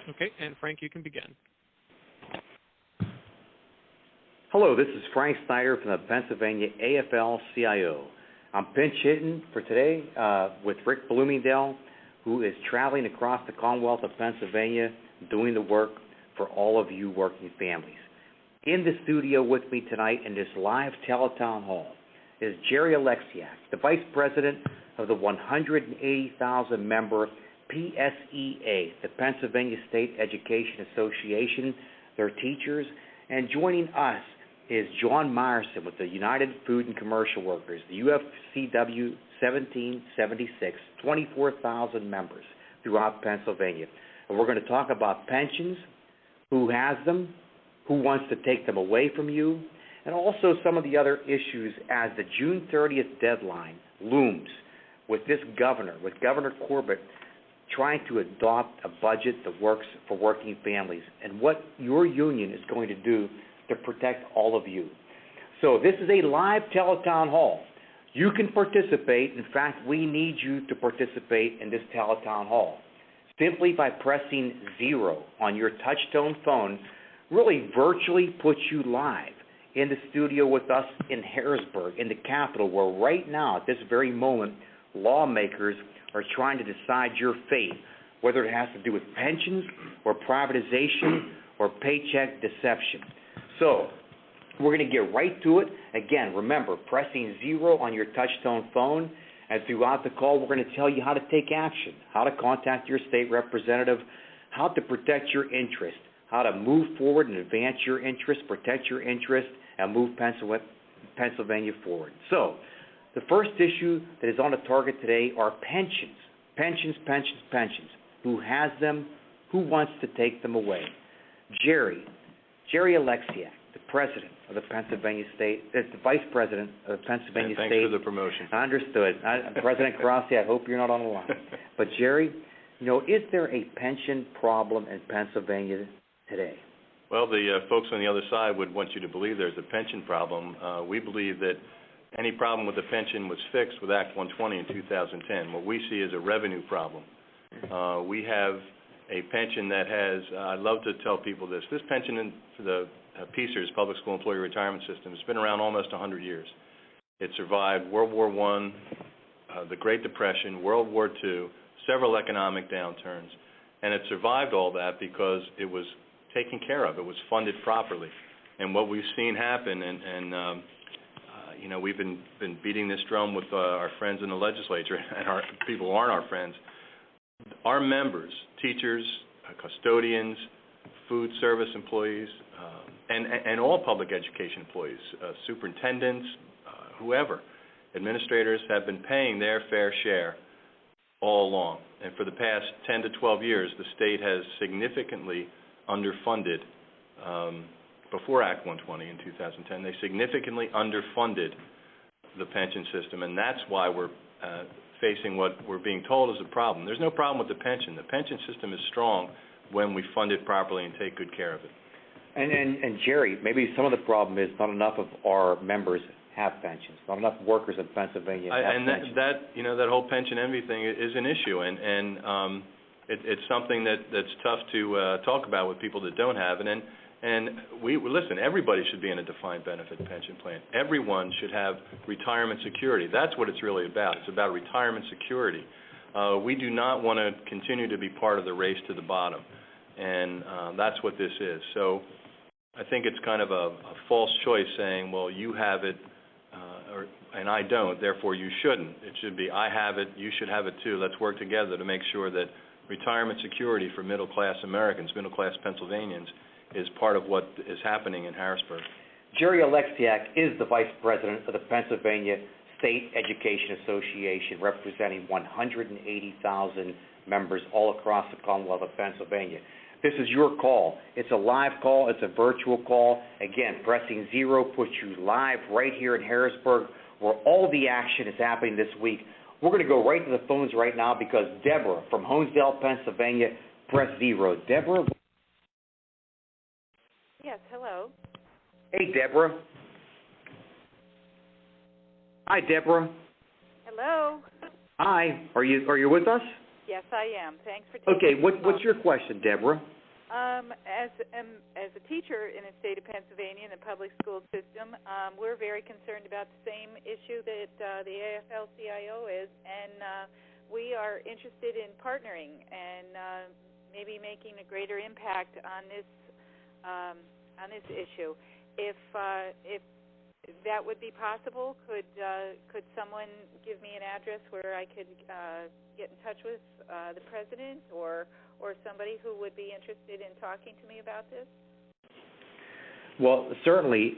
Okay, and Frank, you can begin. Hello, this is Frank Snyder from the Pennsylvania AFL-CIO. I'm pinch hitting for today with Rick Bloomingdale, who is traveling across the Commonwealth of Pennsylvania doing the work for all of you working families. In the studio with me tonight in this live teletown hall is Jerry Alexiak, the Vice President of the 180,000-member PSEA, the Pennsylvania State Education Association, their teachers, and joining us is John Myerson with the United Food and Commercial Workers, the UFCW 1776, 24,000 members throughout Pennsylvania. And we're going to talk about pensions, who has them, who wants to take them away from you, and also some of the other issues as the June 30th deadline looms with this governor, with Governor Corbett, trying to adopt a budget that works for working families and what your union is going to do to protect all of you. So this is a live teletown hall. You can participate. In fact, we need you to participate in this teletown hall. Simply by pressing 0 on your touch-tone phone really virtually puts you live in the studio with us in Harrisburg, in the Capitol, where right now, at this very moment, lawmakers are trying to decide your fate, whether it has to do with pensions or privatization or paycheck deception. So we're going to get right to it. Again, remember, pressing 0 on your touch-tone phone, and throughout the call, we're going to tell you how to take action, how to contact your state representative, how to protect your interest, how to move forward and advance your interest, protect your interest, and move Pennsylvania forward. So the first issue that is on the target today are pensions. Pensions, pensions, pensions. Who has them? Who wants to take them away? Jerry Alexiak, the president of the Pennsylvania State, the vice president of the Pennsylvania State. Thanks for the promotion. Understood. President Crosby, I hope you're not on the line. But Jerry, is there a pension problem in Pennsylvania today? Well, the folks on the other side would want you to believe there's a pension problem. We believe that any problem with the pension was fixed with Act 120 in 2010. What we see is a revenue problem. We have a pension that has, I love to tell people this pension for the PSERS, Public School Employee Retirement System, has been around almost 100 years. It survived World War I, the Great Depression, World War II, several economic downturns, and it survived all that because it was taken care of. It was funded properly. And what we've seen happen, and we've been beating this drum with our friends in the legislature and our people who aren't our friends. Our members, teachers, custodians, food service employees, and all public education employees, superintendents, whoever, administrators have been paying their fair share all along. And for the past 10 to 12 years, the state has significantly underfunded, before Act 120 in 2010, they significantly underfunded the pension system, and that's why we're facing what we're being told is a problem. There's no problem with the pension. The pension system is strong when we fund it properly and take good care of it. And Jerry, maybe some of the problem is not enough of our members have pensions. Not enough workers in Pennsylvania have pensions. That whole pension envy thing is an issue, and it's something that's tough to talk about with people that don't have it. And we listen, everybody should be in a defined benefit pension plan. Everyone should have retirement security. That's what it's really about. It's about retirement security. We do not want to continue to be part of the race to the bottom, and that's what this is. So I think it's kind of a false choice saying, well, you have it, and I don't, therefore you shouldn't. It should be, I have it, you should have it too. Let's work together to make sure that retirement security for middle-class Americans, middle-class Pennsylvanians, is part of what is happening in Harrisburg. Jerry Alexiak is the Vice President of the Pennsylvania State Education Association, representing 180,000 members all across the Commonwealth of Pennsylvania. This is your call. It's a live call. It's a virtual call. Again, pressing 0 puts you live right here in Harrisburg, where all the action is happening this week. We're going to go right to the phones right now because Deborah from Honesdale, Pennsylvania, press 0. Deborah? Yes, hello. Hey, Deborah. Hi, Deborah. Hello. Hi. Are you with us? Yes, I am. Thanks for taking Okay, what's your question, Deborah? As a teacher in the state of Pennsylvania in the public school system, we're very concerned about the same issue that the AFL-CIO is, and we are interested in partnering and maybe making a greater impact on this issue. If that would be possible, could someone give me an address where I could get in touch with the president or somebody who would be interested in talking to me about this? Well, certainly,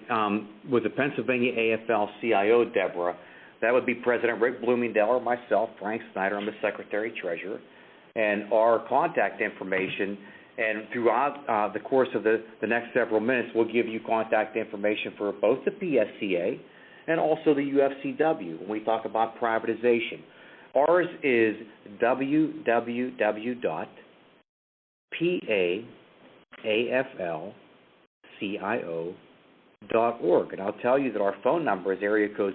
with the Pennsylvania AFL-CIO, Deborah, that would be President Rick Bloomingdale or myself, Frank Snyder. I'm the Secretary-Treasurer. And our contact information, and throughout the course of the next several minutes, we'll give you contact information for both the PSCA and also the UFCW when we talk about privatization. Ours is www.PAAFLCIO.org. And I'll tell you that our phone number is area code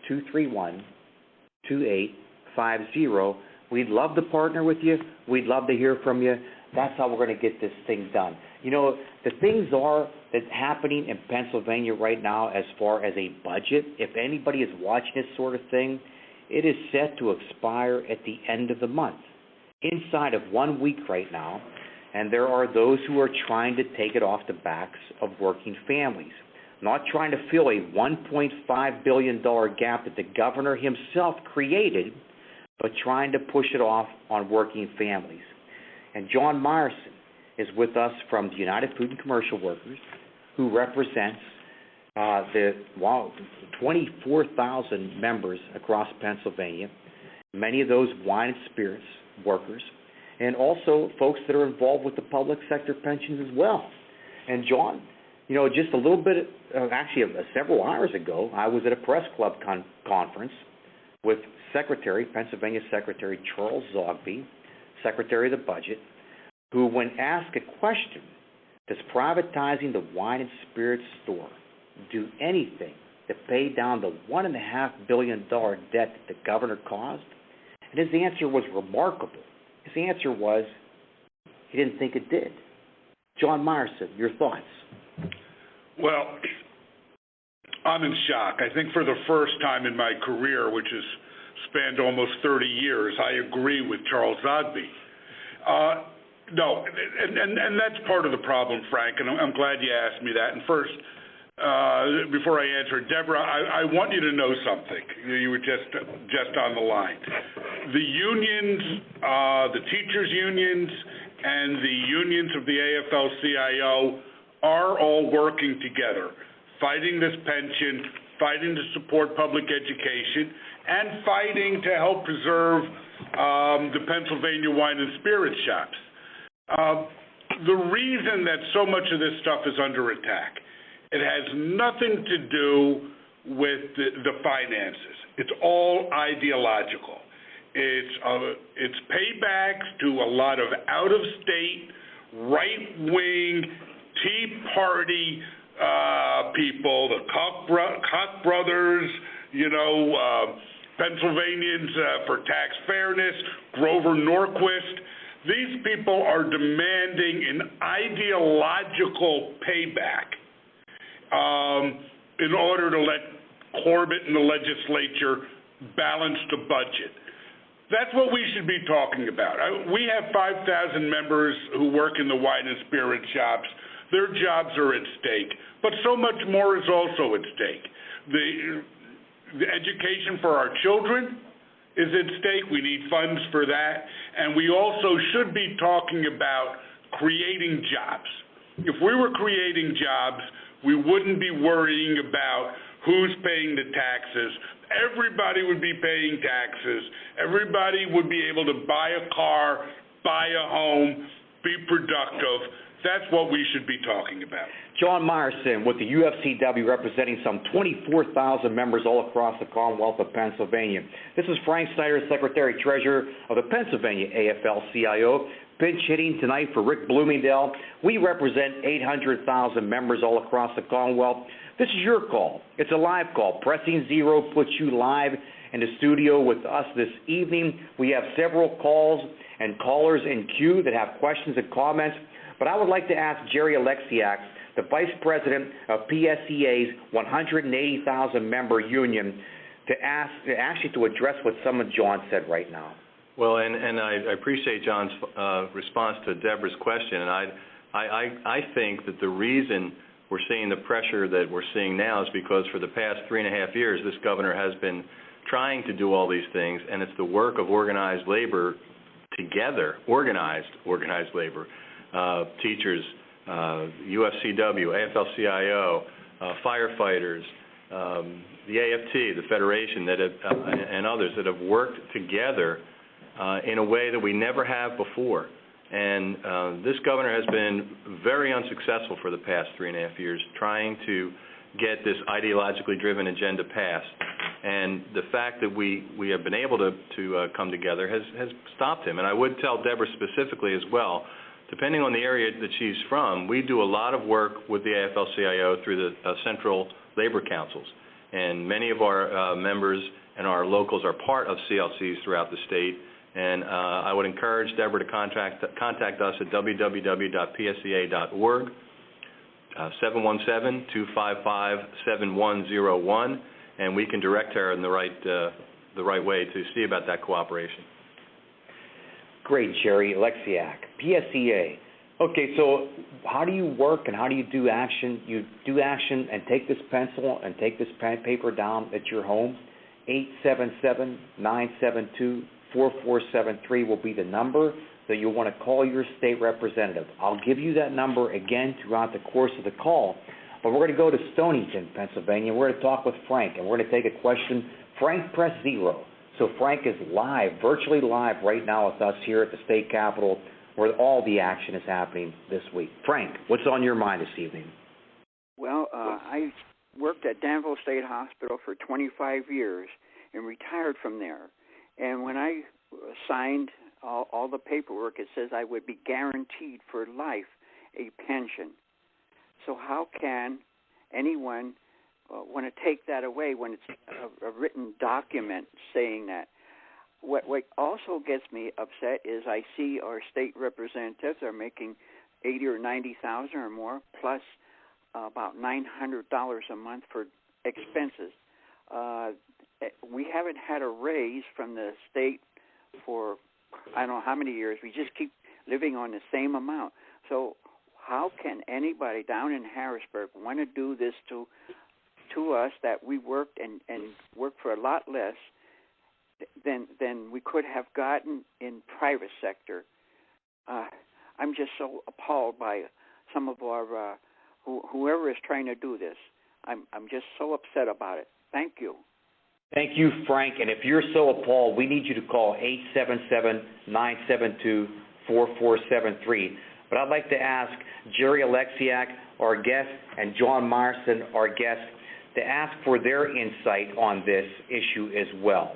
717-231-2850. We'd love to partner with you. We'd love to hear from you. That's how we're going to get this thing done. You know, the things that's happening in Pennsylvania right now as far as a budget, if anybody is watching this sort of thing, it is set to expire at the end of the month, inside of 1 week right now, and there are those who are trying to take it off the backs of working families, not trying to fill a $1.5 billion gap that the governor himself created, but trying to push it off on working families. And John Myerson is with us from the United Food and Commercial Workers, who represents the 24,000 members across Pennsylvania, many of those wine and spirits workers, and also folks that are involved with the public sector pensions as well. And John, you know, just a little bit, several hours ago, I was at a press club conference with Pennsylvania Secretary Charles Zogby, Secretary of the Budget, who, when asked a question, does privatizing the wine and spirits store do anything to pay down the $1.5 billion debt that the governor caused? And his answer was remarkable. His answer was he didn't think it did. John Myerson, your thoughts? Well, I'm in shock. I think for the first time in my career, which has spanned almost 30 years, I agree with Charles Zogby. No, and that's part of the problem, Frank, and I'm glad you asked me that. And first, before I answer, Deborah, I want you to know something. You were just on the line. The unions, the teachers' unions, and the unions of the AFL-CIO are all working together, fighting this pension, fighting to support public education, and fighting to help preserve the Pennsylvania wine and spirits shops. The reason that so much of this stuff is under attack, it has nothing to do with the finances. It's all ideological. It's paybacks to a lot of out-of-state, right-wing, Tea Party people, the Koch brothers, Pennsylvanians for Tax Fairness, Grover Norquist. These people are demanding an ideological payback in order to let Corbett and the legislature balance the budget. That's what we should be talking about. We have 5,000 members who work in the wine and spirit shops. Their jobs are at stake, but so much more is also at stake. The education for our children is at stake. We need funds for that. And we also should be talking about creating jobs. If we were creating jobs, we wouldn't be worrying about who's paying the taxes. Everybody would be paying taxes. Everybody would be able to buy a car, buy a home, be productive. That's what we should be talking about. John Myerson with the UFCW, representing some 24,000 members all across the Commonwealth of Pennsylvania. This is Frank Snyder, Secretary-Treasurer of the Pennsylvania AFL-CIO, pinch hitting tonight for Rick Bloomingdale. We represent 800,000 members all across the Commonwealth. This is your call. It's a live call. Pressing 0 puts you live in the studio with us this evening. We have several calls, and callers in queue that have questions and comments, but I would like to ask Jerry Alexiak, the Vice President of PSEA's 180,000-member union, to address what some of John said right now. Well, and I appreciate John's response to Deborah's question, and I think that the reason we're seeing the pressure that we're seeing now is because for the past 3.5 years, this governor has been trying to do all these things, and it's the work of organized labor together, organized labor, teachers, UFCW, AFL-CIO, firefighters, the AFT, the Federation, and others that have worked together in a way that we never have before. And this governor has been very unsuccessful for the past 3.5 years trying to get this ideologically driven agenda passed. And the fact that we have been able to come together has stopped him. And I would tell Deborah specifically as well, depending on the area that she's from, we do a lot of work with the AFL-CIO through the Central Labor Councils. And many of our members and our locals are part of CLCs throughout the state. And I would encourage Deborah to contact us at www.psea.org, 717-255-7101, and we can direct her in the right way to see about that cooperation. Great, Jerry Alexiak, PSEA. Okay, so how do you work and how do you do action? You do action and take this pencil and take this paper down at your home. 877-972-4473 will be the number that you'll want to call your state representative. I'll give you that number again throughout the course of the call, but we're going to go to Stonington, Pennsylvania. We're going to talk with Frank, and we're going to take a question. Frank, press 0. So Frank is live, virtually live right now with us here at the state capitol where all the action is happening this week. Frank, what's on your mind this evening? Well, I worked at Danville State Hospital for 25 years and retired from there. And when I signed all the paperwork, it says I would be guaranteed for life a pension. So how can anyone want to take that away when it's a written document saying that? What also gets me upset is I see our state representatives are making $80,000 or $90,000 or more, plus about $900 a month for expenses. We haven't had a raise from the state for I don't know how many years. We just keep living on the same amount. So how can anybody down in Harrisburg want to do this to us that we worked and worked for a lot less than we could have gotten in private sector? I'm just so appalled by some of our whoever is trying to do this. I'm just so upset about it. Thank you. Thank you, Frank. And if you're so appalled, we need you to call 877-972-4473. But I'd like to ask Jerry Alexiak, our guest, and John Myerson, our guest, to ask for their insight on this issue as well.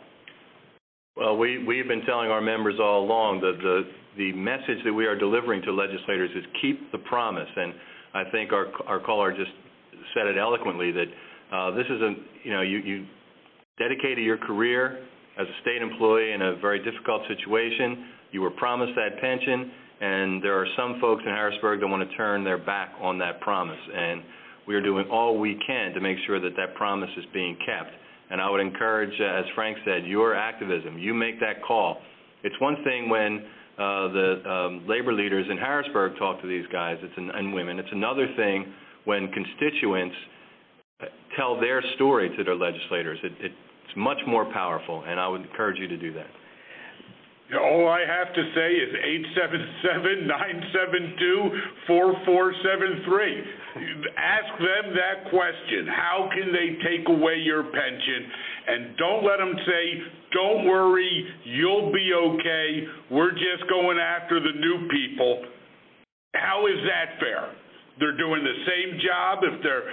Well, we've been telling our members all along that the message that we are delivering to legislators is keep the promise. And I think our caller just said it eloquently that this is you dedicated your career as a state employee in a very difficult situation. You were promised that pension, and there are some folks in Harrisburg that want to turn their back on that promise. And we are doing all we can to make sure that that promise is being kept. And I would encourage, as Frank said, your activism. You make that call. It's one thing when the labor leaders in Harrisburg talk to these guys and women. It's another thing when constituents tell their story to their legislators. It's much more powerful, and I would encourage you to do that. All I have to say is 877-972-4473. Ask them that question. How can they take away your pension? And don't let them say, don't worry, you'll be okay. We're just going after the new people. How is that fair? They're doing the same job. If they're,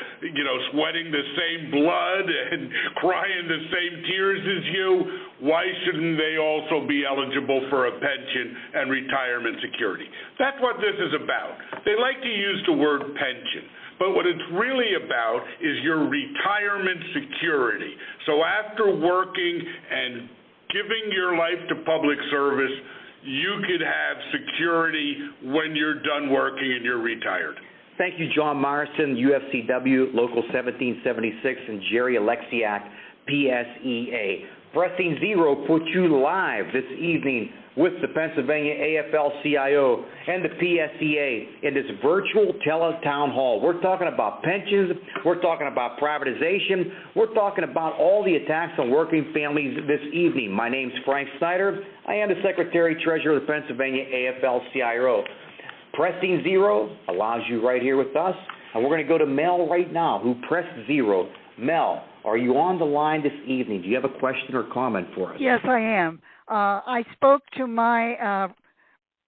sweating the same blood and crying the same tears as you, why shouldn't they also be eligible for a pension and retirement security? That's what this is about. They like to use the word pension, but what it's really about is your retirement security. So after working and giving your life to public service, you could have security when you're done working and you're retired. Thank you, John Myerson, UFCW, Local 1776, and Jerry Alexiak, PSEA. Pressing Zero puts you live this evening with the Pennsylvania AFL-CIO and the PSEA in this virtual tele-town hall. We're talking about pensions. We're talking about privatization. We're talking about all the attacks on working families this evening. My name's Frank Snyder. I am the Secretary-Treasurer of the Pennsylvania AFL-CIO. Pressing Zero allows you right here with us, and we're going to go to Mel right now, who pressed zero. Mel, are you on the line this evening? Do you have a question or comment for us? Yes, I am. I spoke to my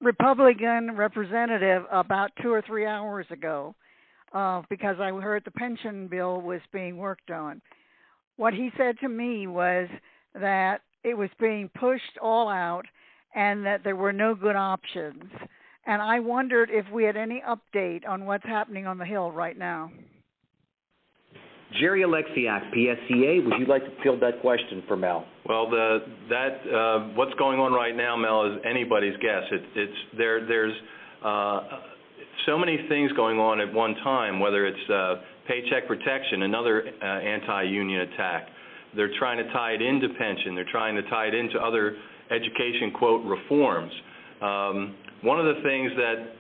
Republican representative about 2 or 3 hours ago because I heard the pension bill was being worked on. What he said to me was that it was being pushed all out and that there were no good options. And I wondered if we had any update on what's happening on the Hill right now. Jerry Alexiak, PSEA, would you like to field that question for Mel? Well, what's going on right now, Mel, is anybody's guess. There's so many things going on at one time, whether it's paycheck protection, another anti-union attack. They're trying to tie it into pension. They're trying to tie it into other education, quote, reforms. One of the things that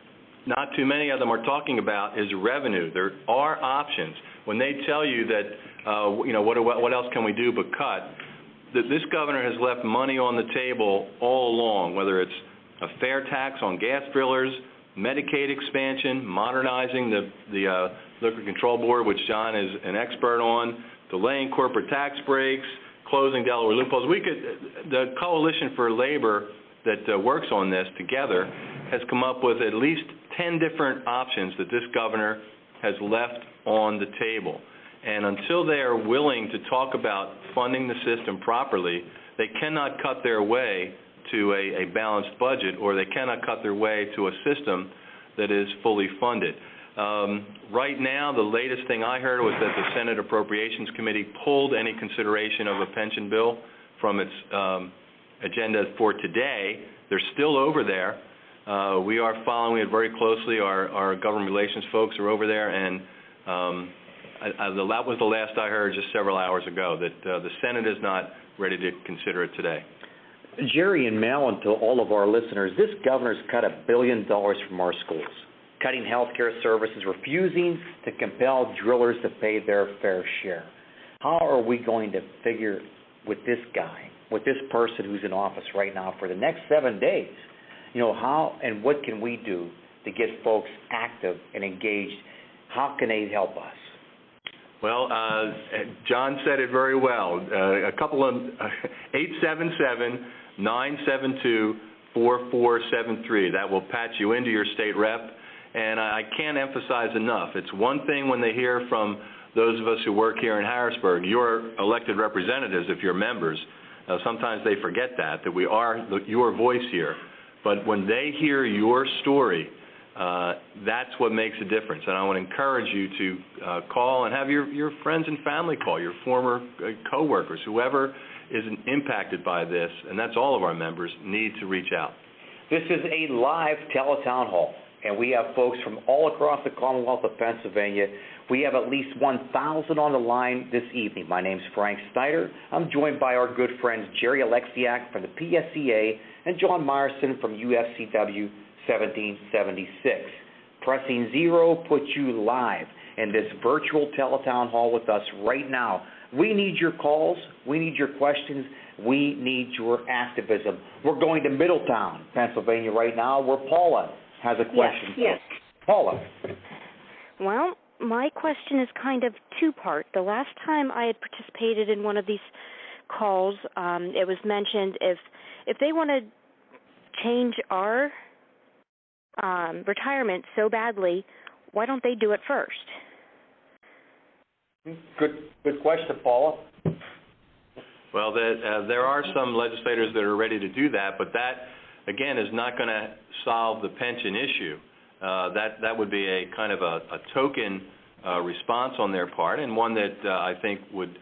not too many of them are talking about is revenue. There are options. When they tell you that, what else can we do but cut, this governor has left money on the table all along, whether it's a fair tax on gas drillers, Medicaid expansion, modernizing the Liquor Control Board, which John is an expert on, delaying corporate tax breaks, closing Delaware loopholes. The Coalition for Labor that works on this together has come up with at least 10 different options that this governor has left on the table. And until they are willing to talk about funding the system properly, they cannot cut their way to a balanced budget, or they cannot cut their way to a system that is fully funded. Right now, the latest thing I heard was that the Senate Appropriations Committee pulled any consideration of a pension bill from its agenda for today. They're still over there. We are following it very closely. Our government relations folks are over there, and that was the last I heard just several hours ago, that the Senate is not ready to consider it today. Jerry and Mel, and to all of our listeners, this governor's cut $1 billion from our schools, cutting health care services, refusing to compel drillers to pay their fair share. How are we going to figure with this guy, with this person who's in office right now for the next 7 days, how and what can we do to get folks active and engaged? How can they help us? Well, John said it very well. A couple of 877-972-4473. That will patch you into your state rep. And I can't emphasize enough. It's one thing when they hear from those of us who work here in Harrisburg, your elected representatives, if you're members. Sometimes they forget that we are your voice here. But when they hear your story, that's what makes a difference. And I want to encourage you to call and have your friends and family call, your former coworkers, whoever is impacted by this, and that's all of our members, need to reach out. This is a live teletown hall, and we have folks from all across the Commonwealth of Pennsylvania. We have at least 1,000 on the line this evening. My name's Frank Snyder. I'm joined by our good friends Jerry Alexiak from the PSEA and John Myerson from UFCW 1776. Pressing Zero puts you live in this virtual teletown hall with us right now. We need your calls. We need your questions. We need your activism. We're going to Middletown, Pennsylvania right now, where Paula has a question. Yes. Paula. Well, my question is kind of two-part. The last time I had participated in one of these calls, it was mentioned if they want to change our retirement so badly, why don't they do it first? Good question, Paula. Well, there are some legislators that are ready to do that, but that, again, is not going to solve the pension issue. That would be a kind of a token response on their part, and one that I think would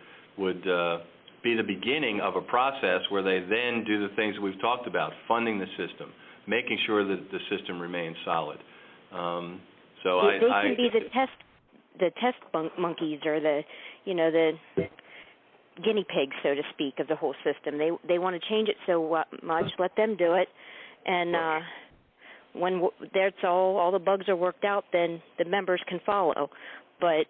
be the beginning of a process where they then do the things that we've talked about, funding the system, making sure that the system remains solid. So they can be the test monkeys, or the guinea pigs, so to speak, of the whole system. They want to change it so much. Let them do it, and when that's all the bugs are worked out, then the members can follow. But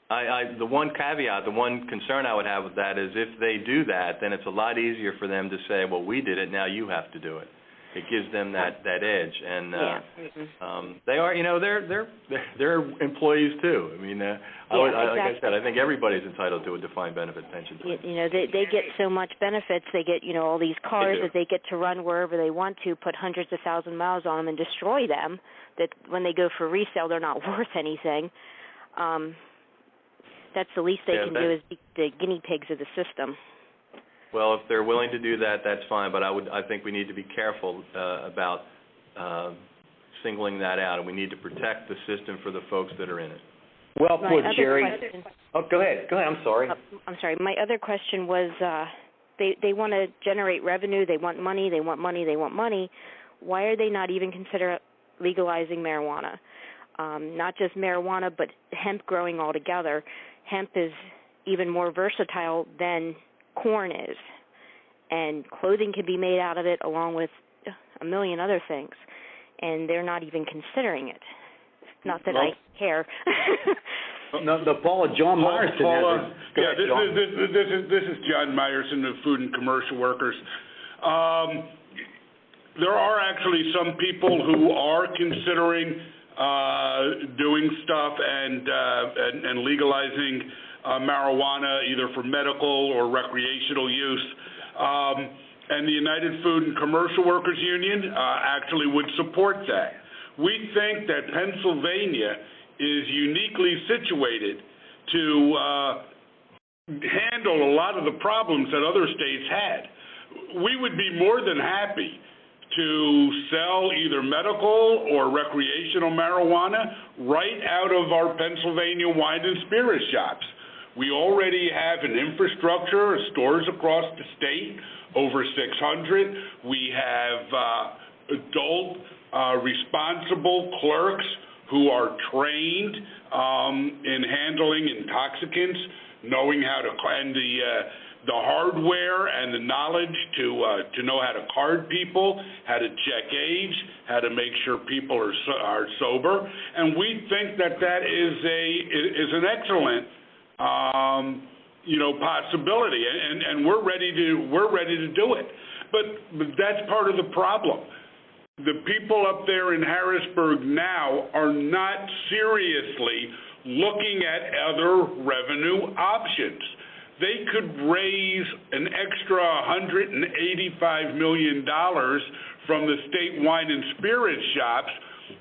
the one caveat, the one concern I would have with that is if they do that, then it's a lot easier for them to say, well, we did it, now you have to do it. It gives them that edge, and they are, they're employees too. I mean, like I said, I think everybody's entitled to a defined benefit pension plan. They get so much benefits. They get all these cars that they get to run wherever they want to, put hundreds of thousand miles on them, and destroy them. That when they go for resale, they're not worth anything. That's the least they can do, is be the guinea pigs of the system. Well, if they're willing to do that, that's fine. But I think we need to be careful about singling that out, and we need to protect the system for the folks that are in it. Well put, Jerry. Go ahead. I'm sorry. I'm sorry. My other question was, they want to generate revenue. They want money. They want money. They want money. Why are they not even consider legalizing marijuana? Not just marijuana, but hemp growing altogether. Hemp is even more versatile than corn is, and clothing can be made out of it along with a million other things, and they're not even considering it. Not that I care. No, Paula, John Myerson. Paula, this is John Myerson of Food and Commercial Workers. There are actually some people who are considering doing stuff and legalizing marijuana, either for medical or recreational use. And the United Food and Commercial Workers Union actually would support that. We think that Pennsylvania is uniquely situated to handle a lot of the problems that other states had. We would be more than happy to sell either medical or recreational marijuana right out of our Pennsylvania wine and spirits shops. We already have an infrastructure of stores across the state, over 600. We have adult responsible clerks who are trained in handling intoxicants, knowing how to, and the hardware and the knowledge to know how to card people, how to check age, how to make sure people are sober, and we think that is an excellent possibility, and we're ready to do it. But that's part of the problem. The people up there in Harrisburg now are not seriously looking at other revenue options. They could raise an extra $185 million from the state wine and spirits shops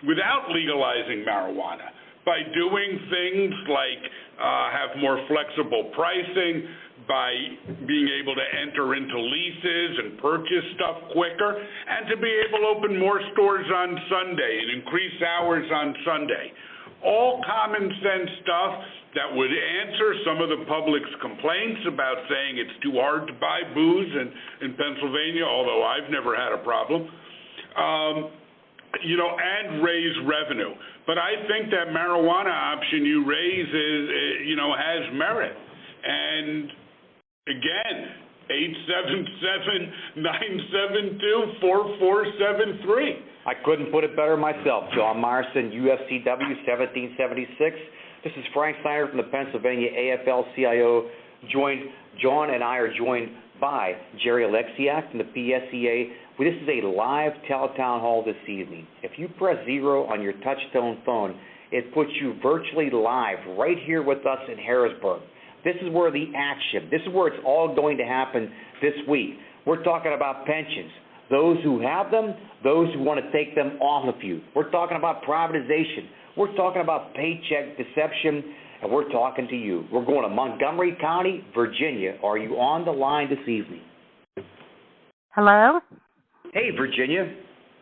without legalizing marijuana by doing things like have more flexible pricing, by being able to enter into leases and purchase stuff quicker, and to be able to open more stores on Sunday and increase hours on Sunday. All common sense stuff that would answer some of the public's complaints about saying it's too hard to buy booze in Pennsylvania, although I've never had a problem, and raise revenue. But I think that marijuana option you raise has merit. And again, 877-972-4473. I couldn't put it better myself. John Myerson, UFCW 1776. This is Frank Snyder from the Pennsylvania AFL-CIO. John and I are joined by Jerry Alexiak from the PSEA. This is a live teletown hall this evening. If you press 0 on your touch-tone phone, it puts you virtually live right here with us in Harrisburg. This is where the action, this is where it's all going to happen this week. We're talking about pensions, those who have them, those who want to take them off of you. We're talking about privatization. We're talking about paycheck deception, and we're talking to you. We're going to Montgomery County, Virginia. Are you on the line this evening? Hello? Hey, Virginia.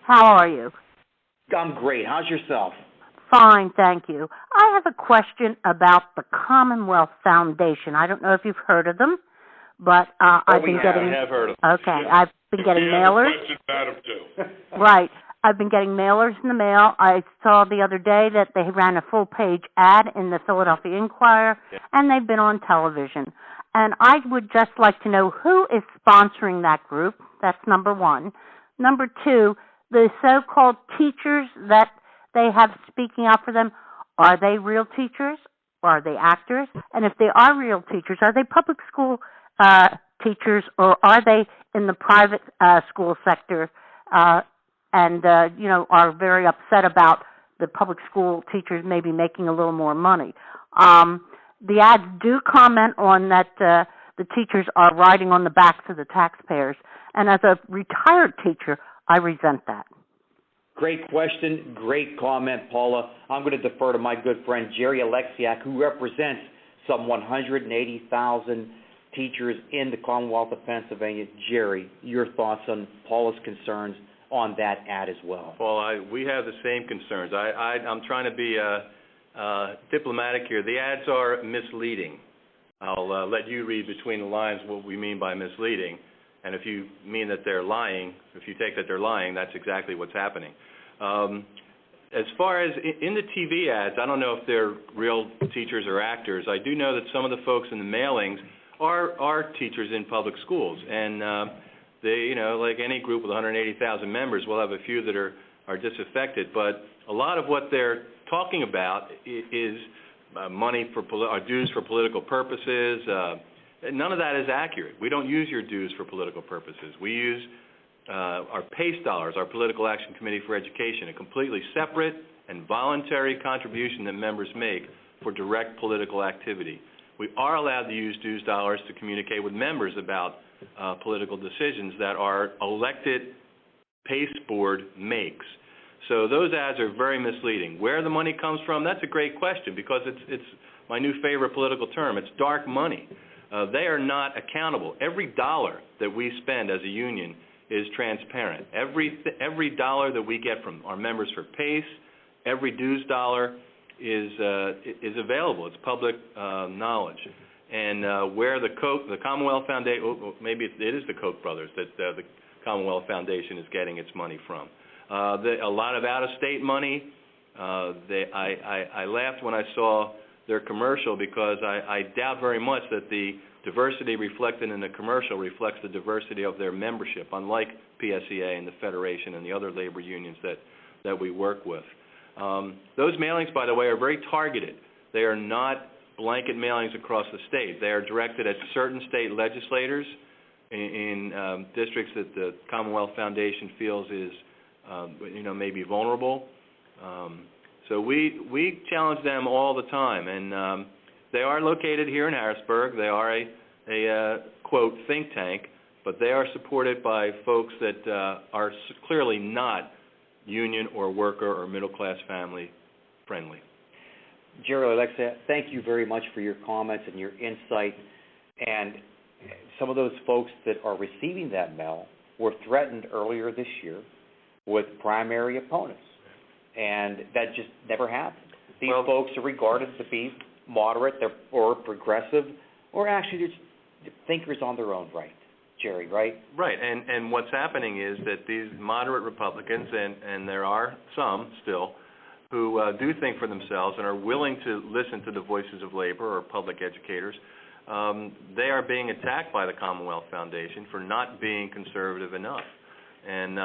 How are you? I'm great. How's yourself? Fine, thank you. I have a question about the Commonwealth Foundation. I don't know if you've heard of them, but I've been getting. I have heard of them. Okay, I've been getting He mailers. has a question about him, too. Right. I've been getting mailers in the mail. I saw the other day that they ran a full-page ad in the Philadelphia Inquirer, and they've been on television. And I would just like to know who is sponsoring that group. That's number one. Number two, the so-called teachers that they have speaking out for them, are they real teachers? Or are they actors? And if they are real teachers, are they public school teachers, or are they in the private school sector and are very upset about the public school teachers maybe making a little more money? The ads do comment on that the teachers are riding on the backs of the taxpayers. And as a retired teacher, I resent that. Great question, great comment, Paula. I'm going to defer to my good friend Jerry Alexiak, who represents some 180,000 teachers in the Commonwealth of Pennsylvania. Jerry, your thoughts on Paula's concerns on that ad as well? Paul, we have the same concerns. I'm trying to be diplomatic here. The ads are misleading. I'll let you read between the lines what we mean by misleading. And if you mean that they're lying, if you take that they're lying, that's exactly what's happening. As far as in the TV ads, I don't know if they're real teachers or actors. I do know that some of the folks in the mailings are teachers in public schools. And they, like any group with 180,000 members, we'll have a few that are disaffected. But a lot of what they're talking about is money for dues for political purposes. None of that is accurate. We don't use your dues for political purposes. We use our PACE dollars, our Political Action Committee for Education, a completely separate and voluntary contribution that members make for direct political activity. We are allowed to use dues dollars to communicate with members about political decisions that our elected PACE board makes. So those ads are very misleading. Where the money comes from, that's a great question, because it's my new favorite political term. It's dark money. They are not accountable. Every dollar that we spend as a union is transparent. Every dollar that we get from our members for PACE, every dues dollar is available. It's public knowledge. And where the Commonwealth Foundation, maybe it is the Koch brothers that the Commonwealth Foundation is getting its money from. A lot of out-of-state money. I laughed when I saw their commercial, because I doubt very much that the diversity reflected in the commercial reflects the diversity of their membership, unlike PSEA and the Federation and the other labor unions that we work with. Those mailings, by the way, are very targeted. They are not blanket mailings across the state. They are directed at certain state legislators in districts that the Commonwealth Foundation feels is, maybe vulnerable. So we challenge them all the time, and they are located here in Harrisburg. They are a quote, think tank, but they are supported by folks that are clearly not union or worker or middle-class family friendly. Jerry Alexa, thank you very much for your comments and your insight. And some of those folks that are receiving that mail were threatened earlier this year with primary opponents. And that just never happened. These folks are regarded to be moderate or progressive, or actually just thinkers on their own right. Jerry, right? Right, and what's happening is that these moderate Republicans, and there are some still, who do think for themselves and are willing to listen to the voices of labor or public educators, they are being attacked by the Commonwealth Foundation for not being conservative enough. And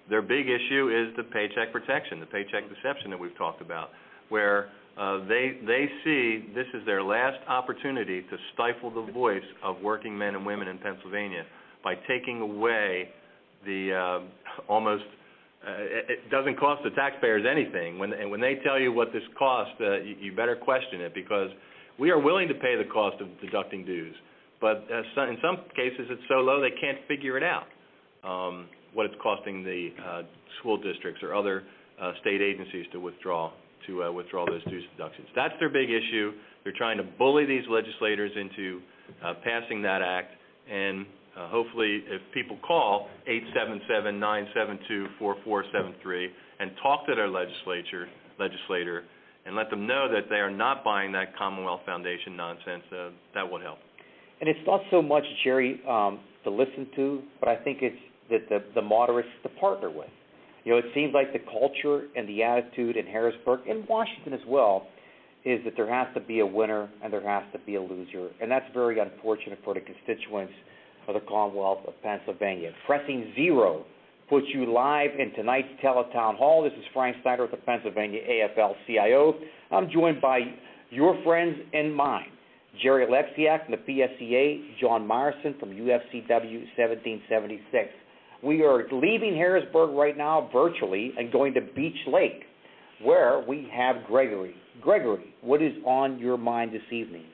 their big issue is the paycheck protection, the paycheck deception that we've talked about, where they see this is their last opportunity to stifle the voice of working men and women in Pennsylvania by taking away the it doesn't cost the taxpayers anything. When they tell you what this costs, you better question it, because we are willing to pay the cost of deducting dues. But in some cases it's so low they can't figure it out. What it's costing the school districts or other state agencies to withdraw those dues deductions. That's their big issue. They're trying to bully these legislators into passing that act, and hopefully if people call 877-972-4473 and talk to their legislator and let them know that they are not buying that Commonwealth Foundation nonsense, that would help. And it's not so much, Jerry, to listen to, but I think it's the moderates to partner with. You know, it seems like the culture and the attitude in Harrisburg and Washington as well is that there has to be a winner and there has to be a loser, and that's very unfortunate for the constituents of the Commonwealth of Pennsylvania. Pressing Zero puts you live in tonight's Teletown Hall. This is Frank Snyder with the Pennsylvania AFL-CIO. I'm joined by your friends and mine, Jerry Alexiak from the PSCA, John Myerson from UFCW 1776. We are leaving Harrisburg right now virtually and going to Beach Lake, where we have Gregory. Gregory, what is on your mind this evening?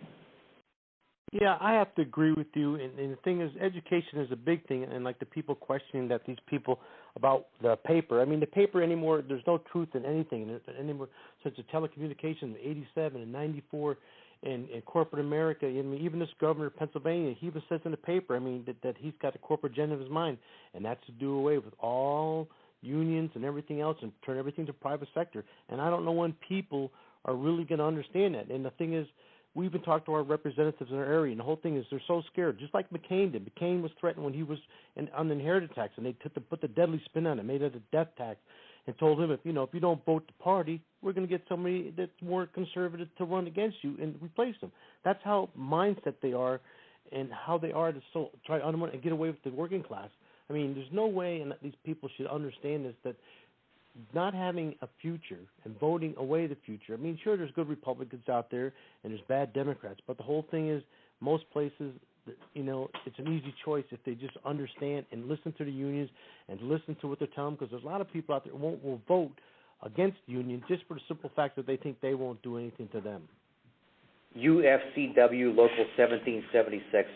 Yeah, I have to agree with you. And the thing is, education is a big thing, and like the people questioning that these people about the paper. I mean, the paper anymore, there's no truth in anything anymore. Such as telecommunications in 87 and 94 and corporate America. I mean, even this governor of Pennsylvania, he even says in the paper, I mean, that he's got a corporate agenda in his mind, and that's to do away with all unions and everything else and turn everything to private sector. And I don't know when people are really going to understand that. And the thing is, we even talked to our representatives in our area, and the whole thing is they're so scared, just like McCain did. McCain was threatened when he was on the inheritance tax, and they put the deadly spin on it, made it a death tax, and told him if you don't vote the party, we're going to get somebody that's more conservative to run against you and replace them. That's how mindset they are, and how they are to try to undermine and get away with the working class. I mean, there's no way, and these people should understand this, that not having a future and voting away the future. I mean, sure, there's good Republicans out there and there's bad Democrats, but the whole thing is most places, it's an easy choice if they just understand and listen to the unions and listen to what they're telling them, because there's a lot of people out there who will vote against unions just for the simple fact that they think they won't do anything to them. UFCW Local 1776,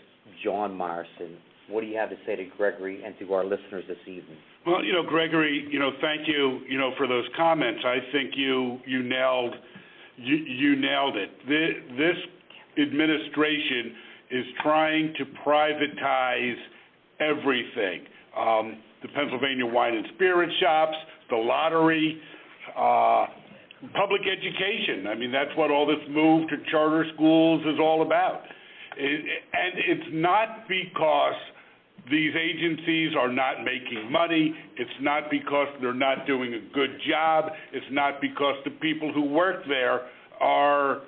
John Myerson. What do you have to say to Gregory and to our listeners this evening? Well, Gregory, thank you, for those comments. I think you nailed it. This administration is trying to privatize everything. The Pennsylvania Wine and Spirit shops, the lottery, public education. I mean, that's what all this move to charter schools is all about. And it's not because these agencies are not making money. It's not because they're not doing a good job. It's not because the people who work there are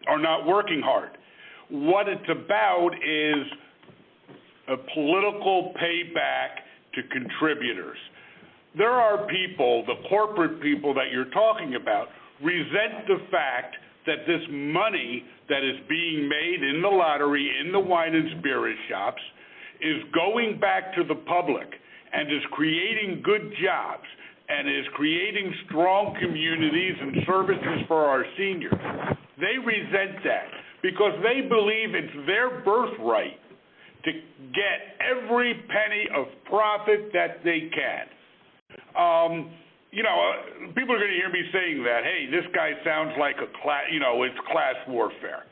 not working hard. What it's about is a political payback to contributors. There are people, the corporate people that you're talking about, resent the fact that this money that is being made in the lottery, in the wine and spirit shops, is going back to the public and is creating good jobs and is creating strong communities and services for our seniors. They resent that because they believe it's their birthright to get every penny of profit that they can. People are going to hear me saying that, hey, this guy sounds like it's class warfare.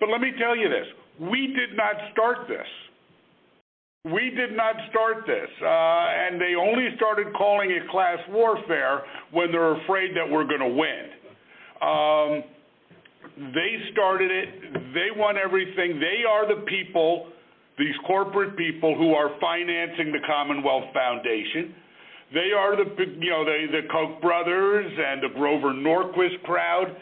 But let me tell you this. We did not start this. And they only started calling it class warfare when they're afraid that we're going to win. They started it. They want everything. They are the people, these corporate people, who are financing the Commonwealth Foundation. They are the Koch brothers and the Grover Norquist crowd.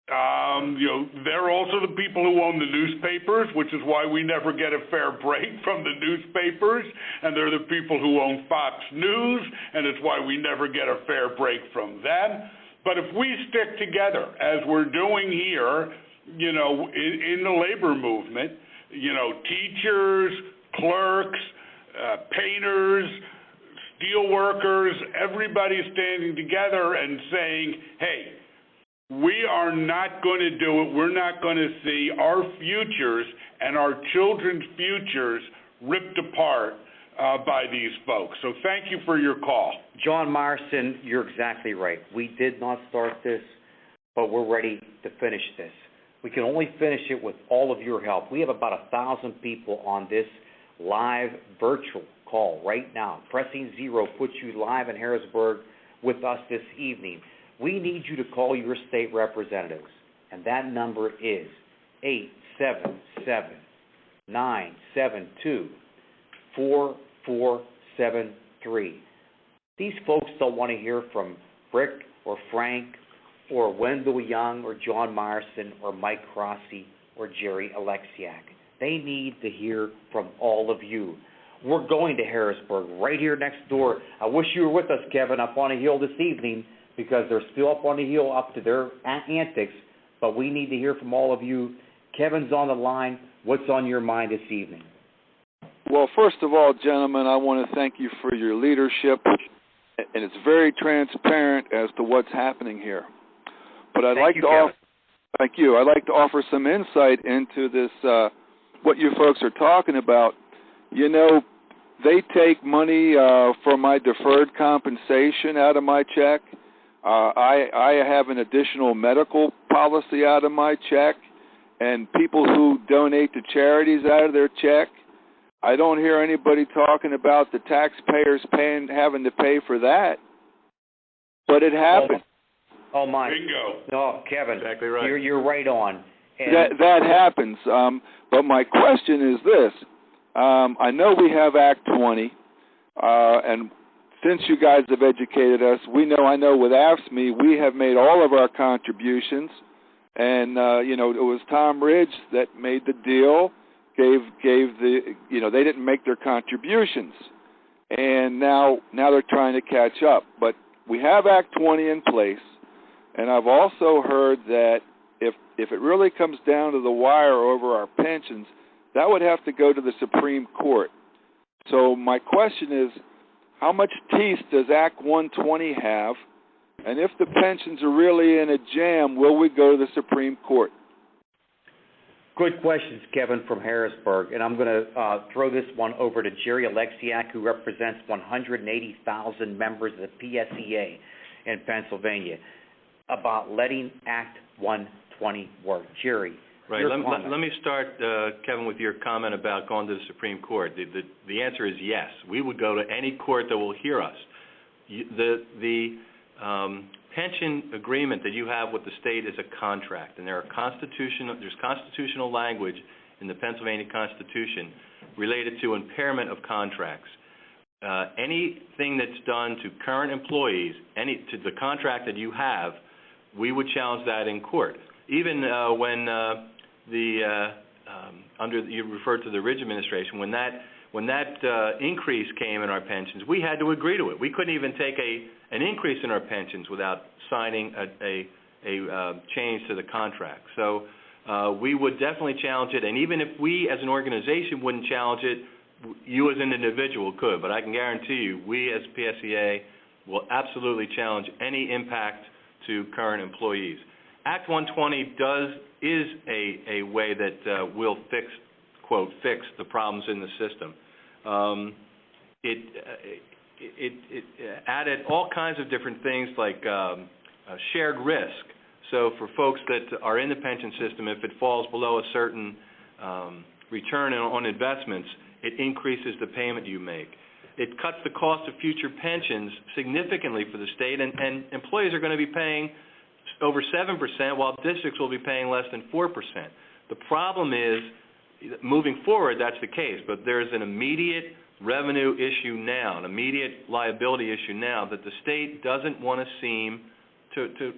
They're also the people who own the newspapers, which is why we never get a fair break from the newspapers. And they're the people who own Fox News, and it's why we never get a fair break from them. But if we stick together, as we're doing here, in the labor movement, teachers, clerks, painters, steel workers, everybody standing together and saying, hey, we are not going to do it. We're not going to see our futures and our children's futures ripped apart by these folks. So thank you for your call. John Myerson, you're exactly right. We did not start this, but we're ready to finish this. We can only finish it with all of your help. We have about 1,000 people on this live virtual call right now. Pressing Zero puts you live in Harrisburg with us this evening. We need you to call your state representatives, and that number is 877-972-5600. 4473. These folks don't want to hear from Rick or Frank or Wendell Young or John Myerson or Mike Crosby or Jerry Alexiak. They need to hear from all of you. We're going to Harrisburg, right here next door. I wish you were with us, Kevin, up on the hill this evening, because they're still up on the hill up to their antics, but we need to hear from all of you. Kevin's on the line. What's on your mind this evening? Well, first of all, gentlemen, I want to thank you for your leadership, and it's very transparent as to what's happening here. But I'd like to offer some insight into this, what you folks are talking about. You know, they take money for my deferred compensation out of my check. I have an additional medical policy out of my check, and people who donate to charities out of their check. I don't hear anybody talking about the taxpayers having to pay for that, but it happens. Oh my! Bingo. No, Kevin, Exactly right. You're right on. And That happens. But my question is this: I know we have Act 20, and since you guys have educated us, I know with AFSCME we have made all of our contributions, and it was Tom Ridge that made the deal. Gave the they didn't make their contributions, and now they're trying to catch up. But we have Act 20 in place, and I've also heard that if it really comes down to the wire over our pensions, that would have to go to the Supreme Court. So my question is, how much teeth does Act 120 have? And if the pensions are really in a jam, will we go to the Supreme Court? Good questions, Kevin, from Harrisburg. And I'm going to throw this one over to Jerry Alexiak, who represents 180,000 members of the PSEA in Pennsylvania, about letting Act 120 work. Jerry, right. Let me start, Kevin, with your comment about going to the Supreme Court. The answer is yes. We would go to any court that will hear us. The pension agreement that you have with the state is a contract, and there's constitutional language in the Pennsylvania Constitution related to impairment of contracts. Anything that's done to current employees, to the contract that you have, we would challenge that in court. Even when you referred to the Ridge administration, when that increase came in our pensions, we had to agree to it. We couldn't even take an increase in our pensions without signing a change to the contract. So we would definitely challenge it, and even if we as an organization wouldn't challenge it, you as an individual could. But I can guarantee you, we as PSEA will absolutely challenge any impact to current employees. Act 120 is a way that will fix the problems in the system. It added all kinds of different things like shared risk. So for folks that are in the pension system, if it falls below a certain return on investments, it increases the payment you make. It cuts the cost of future pensions significantly for the state, and employees are going to be paying over 7%, while districts will be paying less than 4%. The problem is, moving forward, that's the case, but there's an immediate revenue issue now, an immediate liability issue now that the state doesn't want to seem to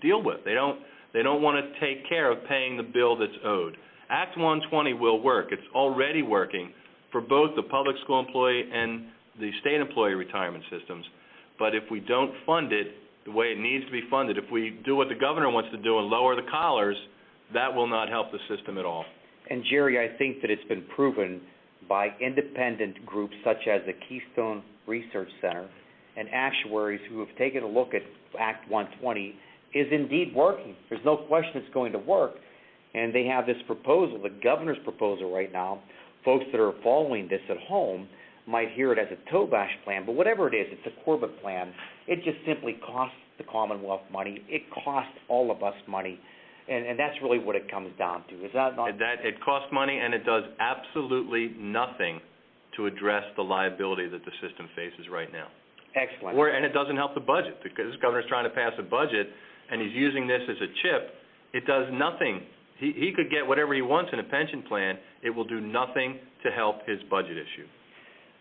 deal with. They don't want to take care of paying the bill that's owed. Act 120 will work. It's already working for both the public school employee and the state employee retirement systems. But if we don't fund it the way it needs to be funded, if we do what the governor wants to do and lower the collars, that will not help the system at all. And Jerry, I think that it's been proven by independent groups such as the Keystone Research Center and actuaries who have taken a look at Act 120 is indeed working. There's no question it's going to work. And they have this proposal, the governor's proposal right now. Folks that are following this at home might hear it as a Tobash plan, but whatever it is, it's a Corbett plan. It just simply costs the Commonwealth money. It costs all of us money. And that's really what it comes down to. Is that not? It costs money, and it does absolutely nothing to address the liability that the system faces right now. Excellent. And it doesn't help the budget, because this governor's trying to pass a budget, and he's using this as a chip. It does nothing. He could get whatever he wants in a pension plan. It will do nothing to help his budget issue.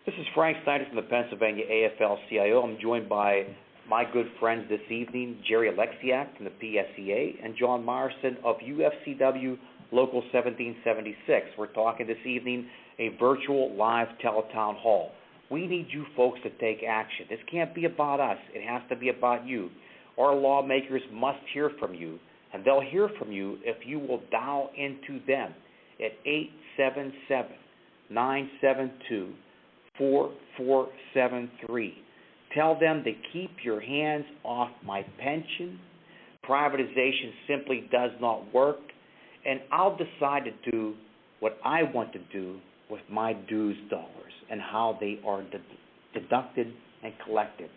This is Frank Snyder from the Pennsylvania AFL-CIO. I'm joined by my good friends this evening, Jerry Alexiak from the PSEA and John Myerson of UFCW Local 1776. We're talking this evening a virtual live teletown hall. We need you folks to take action. This can't be about us. It has to be about you. Our lawmakers must hear from you, and they'll hear from you if you will dial into them at 877-972-4473. Tell them to keep your hands off my pension. Privatization simply does not work, and I'll decide to do what I want to do with my dues dollars and how they are deducted and collected.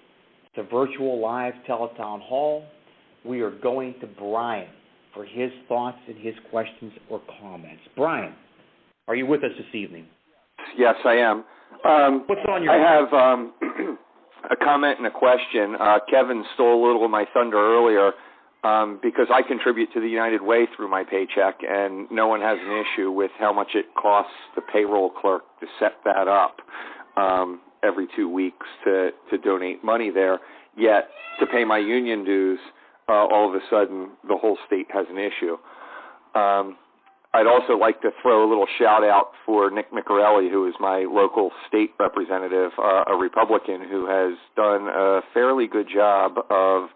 The virtual live teletown hall, we are going to Brian for his thoughts and his questions or comments. Brian, are you with us this evening? Yes, I am. What's on your I have a comment and a question. Kevin stole a little of my thunder earlier because I contribute to the United Way through my paycheck, and no one has an issue with how much it costs the payroll clerk to set that up every 2 weeks to donate money there. Yet, to pay my union dues, all of a sudden, the whole state has an issue. I'd also like to throw a little shout-out for Nick Miccarelli, who is my local state representative, a Republican who has done a fairly good job of,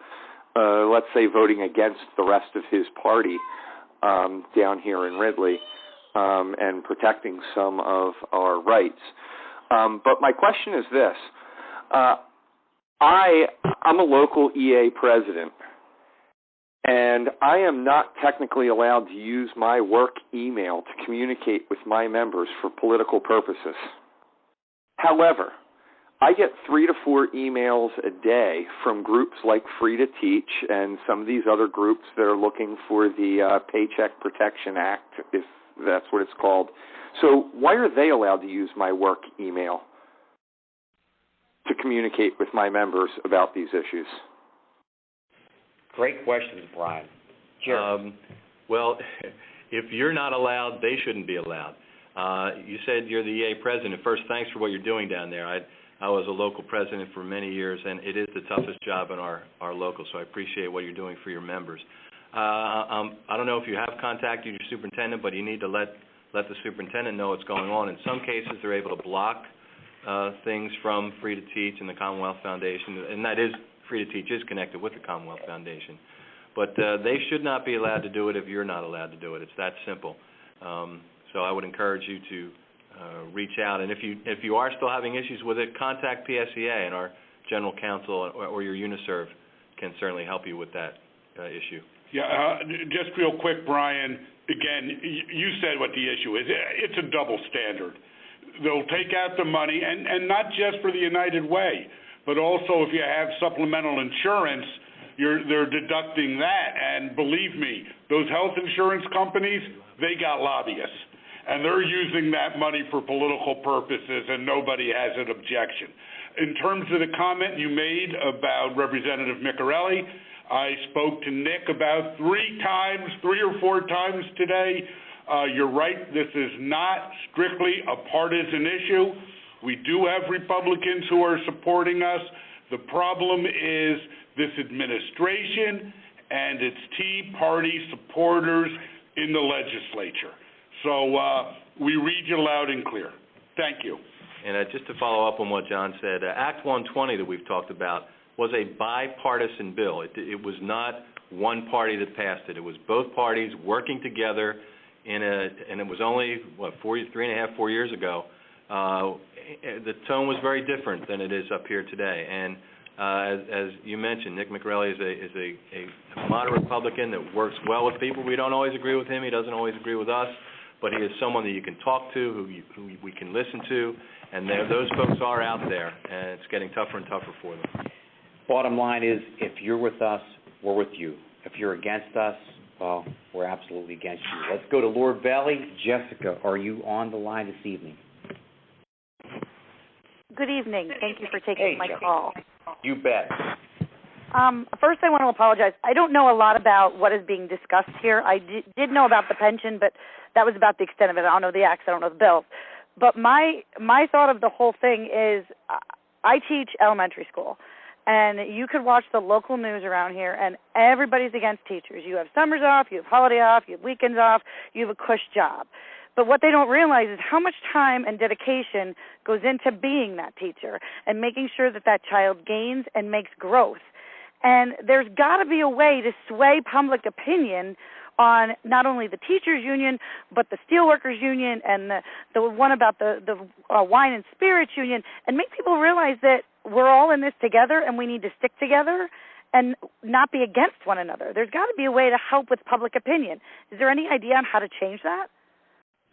let's say, voting against the rest of his party down here in Ridley and protecting some of our rights. But my question is this. I'm a local EA president, and I am not technically allowed to use my work email to communicate with my members for political purposes. However, I get 3 to 4 emails a day from groups like Free to Teach and some of these other groups that are looking for the Paycheck Protection Act, if that's what it's called. So why are they allowed to use my work email to communicate with my members about these issues? Great questions, Brian. Jerry. Well, if you're not allowed, they shouldn't be allowed. You said you're the EA president. First, thanks for what you're doing down there. I was a local president for many years, and it is the toughest job in our local, so I appreciate what you're doing for your members. I don't know if you have contacted your superintendent, but you need to let the superintendent know what's going on. In some cases, they're able to block things from Free to Teach and the Commonwealth Foundation, and that is, Free to Teach is connected with the Commonwealth Foundation. But they should not be allowed to do it if you're not allowed to do it. It's that simple. So I would encourage you to reach out, and if you are still having issues with it, contact PSEA, and our general counsel or your UNISERV can certainly help you with that issue. Yeah, just real quick, Brian, again, you said what the issue is. It's a double standard. They'll take out the money, and not just for the United Way, but also if you have supplemental insurance, they're deducting that. And believe me, those health insurance companies, they got lobbyists, and they're using that money for political purposes, and nobody has an objection. In terms of the comment you made about Representative Miccarelli, I spoke to Nick about 3 or 4 times today. You're right, this is not strictly a partisan issue. We do have Republicans who are supporting us. The problem is this administration and its Tea Party supporters in the legislature. So we read you loud and clear. Thank you. And just to follow up on what John said, Act 120 that we've talked about was a bipartisan bill. It was not one party that passed it. It was both parties working together, and it was only, 4 years ago. The tone was very different than it is up here today. And as you mentioned, Nick Miccarelli is a moderate Republican that works well with people. We don't always agree with him. He doesn't always agree with us. But he is someone that you can talk to, who we can listen to, and those folks are out there, and it's getting tougher and tougher for them. Bottom line is, if you're with us, we're with you. If you're against us, well, we're absolutely against you. Let's go to Lord Valley. Jessica, are you on the line this evening? Good evening. Thank you for taking my call. You bet. First, I want to apologize. I don't know a lot about what is being discussed here. I did know about the pension, but that was about the extent of it. I don't know the acts. I don't know the bills. But my thought of the whole thing is, I teach elementary school, and you could watch the local news around here, and everybody's against teachers. You have summers off, you have holiday off, you have weekends off, you have a cush job. But what they don't realize is how much time and dedication goes into being that teacher and making sure that that child gains and makes growth. And there's got to be a way to sway public opinion on not only the teachers union, but the steelworkers union and the one about the wine and spirits union, and make people realize that we're all in this together and we need to stick together and not be against one another. There's got to be a way to help with public opinion. Is there any idea on how to change that?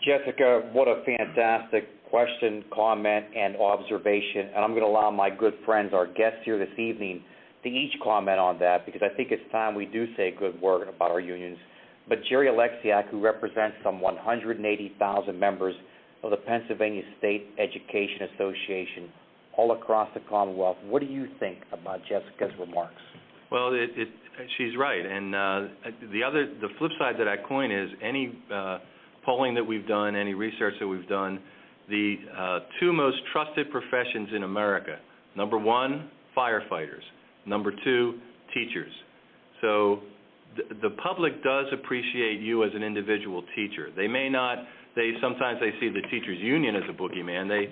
Jessica, what a fantastic question, comment, and observation. And I'm going to allow my good friends, our guests here this evening, to each comment on that, because I think it's time we do say good word about our unions. But Jerry Alexiak, who represents some 180,000 members of the Pennsylvania State Education Association all across the Commonwealth, what do you think about Jessica's remarks? Well, she's right. And the flip side to that coin is any polling that we've done, any research that we've done, the two most trusted professions in America, number one, firefighters, number two, teachers. So the public does appreciate you as an individual teacher. They may not. Sometimes they see the teachers union as a boogeyman. They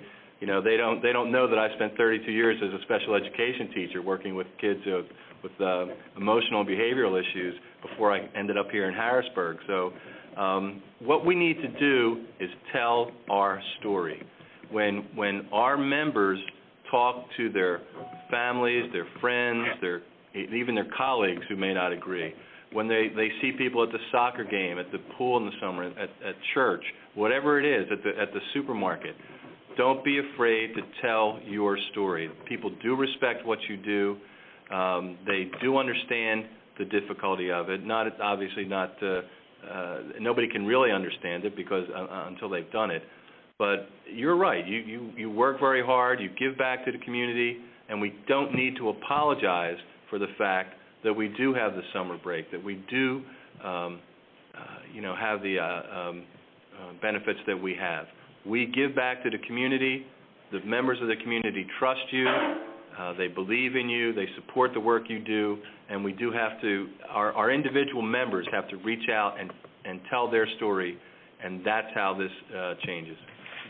don't know that I spent 32 years as a special education teacher working with kids with emotional and behavioral issues before I ended up here in Harrisburg. So what we need to do is tell our story. When our members talk to their families, their friends, even their colleagues who may not agree, when they see people at the soccer game, at the pool in the summer, at church, whatever it is, at the supermarket, don't be afraid to tell your story. People do respect what you do. They do understand the difficulty of it. Nobody can really understand it because until they've done it. But you're right. You work very hard. You give back to the community, and we don't need to apologize for the fact that we do have the summer break, that we do, have the benefits that we have. We give back to the community. The members of the community trust you. They believe in you. They support the work you do. And we do have to, our individual members have to reach out and tell their story, and that's how this changes.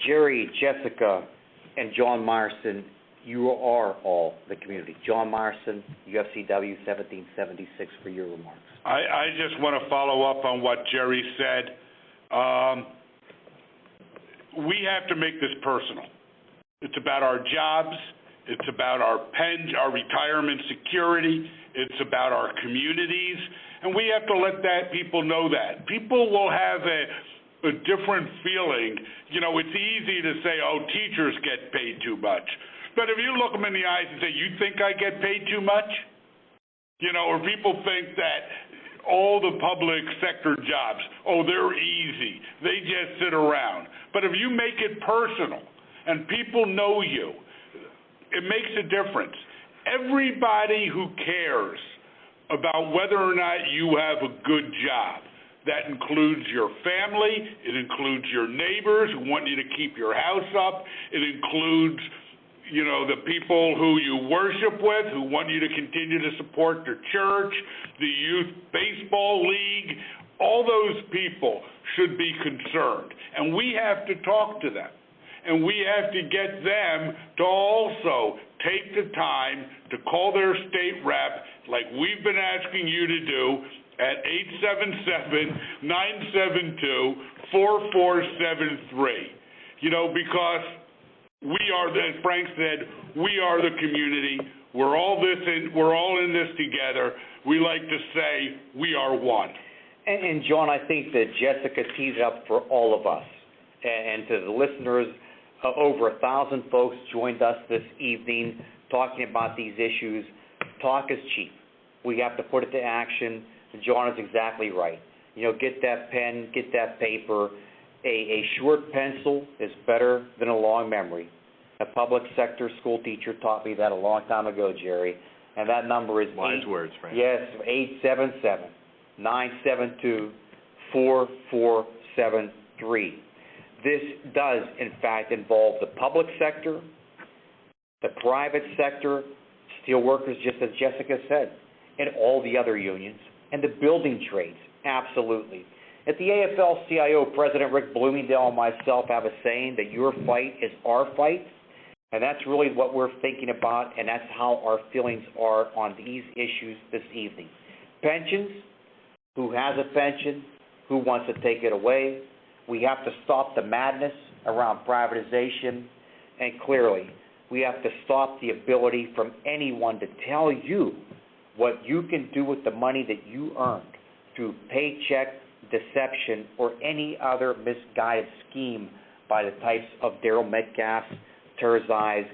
Jerry, Jessica, and John Myerson, you are all the community. John Myerson, UFCW 1776, for your remarks. I just want to follow up on what Jerry said. We have to make this personal. It's about our jobs. It's about our retirement security. It's about our communities. And we have to let people know that. People will have a different feeling. It's easy to say, oh, teachers get paid too much. But if you look them in the eyes and say, you think I get paid too much? Or people think that all the public sector jobs, oh, they're easy. They just sit around. But if you make it personal and people know you, it makes a difference. Everybody who cares about whether or not you have a good job, that includes your family, it includes your neighbors who want you to keep your house up, it includes the people who you worship with, who want you to continue to support their church, the youth baseball league. All those people should be concerned. And we have to talk to them. And we have to get them to also take the time to call their state rep, like we've been asking you to do, at 877-972-4473. Because we are, as Frank said, we are the community. We're all in this together. We like to say we are one. And John, I think that Jessica teed it up for all of us. And to the listeners, over 1,000 folks joined us this evening talking about these issues. Talk is cheap. We have to put it to action. John is exactly right. Get that pen, get that paper. A short pencil is better than a long memory. A public sector school teacher taught me that a long time ago, Jerry, and that number is wise words, Frank. Yes, 877-972-4473. This does, in fact, involve the public sector, the private sector, steelworkers, just as Jessica said, and all the other unions, and the building trades, absolutely. At the AFL-CIO, President Rick Bloomingdale and myself have a saying that your fight is our fight, and that's really what we're thinking about, and that's how our feelings are on these issues this evening. Pensions, who has a pension, who wants to take it away? We have to stop the madness around privatization, and clearly, we have to stop the ability from anyone to tell you what you can do with the money that you earned through paycheck deception or any other misguided scheme by the types of Daryl Metcalf, Terzize,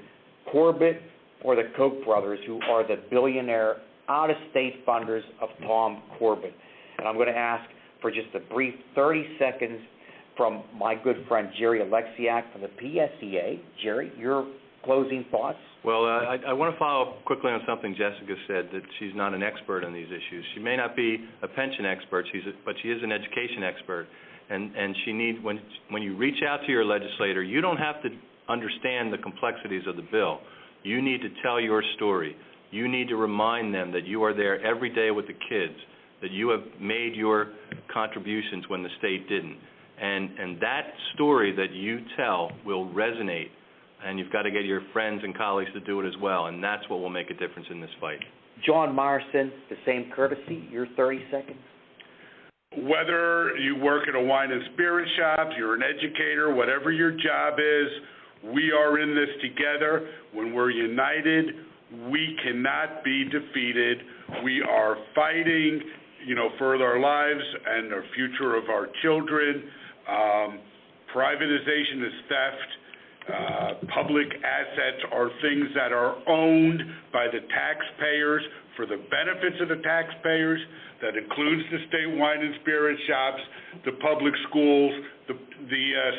Corbett, or the Koch brothers, who are the billionaire out-of-state funders of Tom Corbett. And I'm going to ask for just a brief 30 seconds from my good friend Jerry Alexiak from the PSEA. Jerry, your closing thoughts? Well, I want to follow up quickly on something Jessica said, that she's not an expert on these issues. She may not be a pension expert, but she is an education expert. And she needs, when you reach out to your legislator, you don't have to understand the complexities of the bill. You need to tell your story. You need to remind them that you are there every day with the kids, that you have made your contributions when the state didn't. And that story that you tell will resonate, and you've got to get your friends and colleagues to do it as well, and that's what will make a difference in this fight. John Myerson, the same courtesy, your 30 seconds. Whether you work at a wine and spirit shop, you're an educator, whatever your job is, we are in this together. When we're united, we cannot be defeated. We are fighting, for our lives and the future of our children. Privatization is theft. Public assets are things that are owned by the taxpayers for the benefits of the taxpayers. That includes the state wine and spirit shops, the public schools, the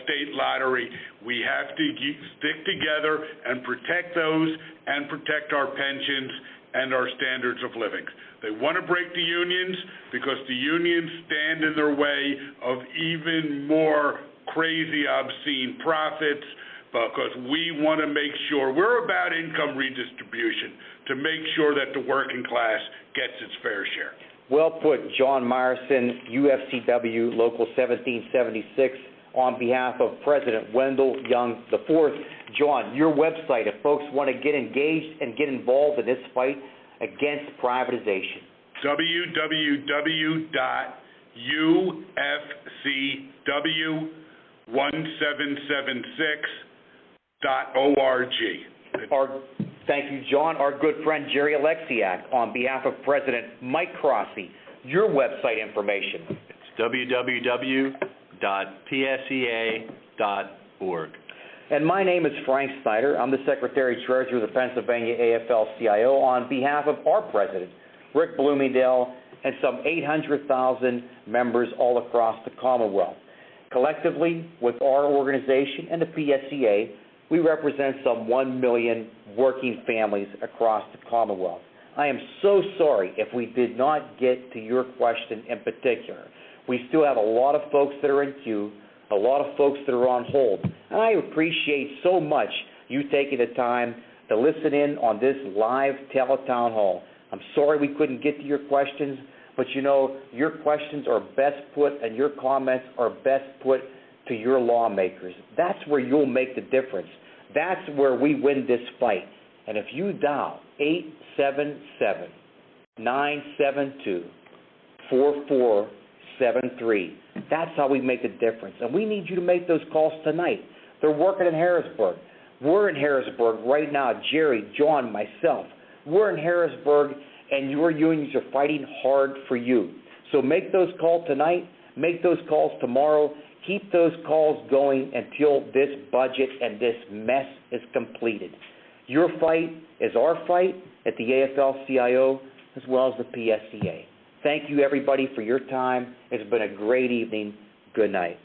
state lottery. We have to stick together and protect those and protect our pensions and our standards of living. They want to break the unions because the unions stand in their way of even more crazy, obscene profits, because we want to make sure we're about income redistribution to make sure that the working class gets its fair share. Well put, John Myerson, UFCW Local 1776, on behalf of President Wendell Young IV. John, your website, if folks want to get engaged and get involved in this fight against privatization. www.ufcw1776.org. Thank you, John. Our good friend Jerry Alexiak, on behalf of President Mike Crossy, your website information. It's www.psea.org. And my name is Frank Snyder. I'm the Secretary-Treasurer of the Pennsylvania AFL-CIO on behalf of our President, Rick Bloomingdale, and some 800,000 members all across the Commonwealth. Collectively, with our organization and the PSEA, we represent some 1 million working families across the Commonwealth. I am so sorry if we did not get to your question in particular. We still have a lot of folks that are in queue, a lot of folks that are on hold, and I appreciate so much you taking the time to listen in on this live teletown hall. I'm sorry we couldn't get to your questions, but your questions are best put and your comments are best put to your lawmakers. That's where you'll make the difference. That's where we win this fight. And if you dial 877-972-4473, that's how we make the difference. And we need you to make those calls tonight. They're working in Harrisburg. We're in Harrisburg right now. Jerry, John, myself. We're in Harrisburg, and your unions are fighting hard for you. So make those calls tonight. Make those calls tomorrow. Keep those calls going until this budget and this mess is completed. Your fight is our fight at the AFL-CIO as well as the PSEA. Thank you, everybody, for your time. It's been a great evening. Good night.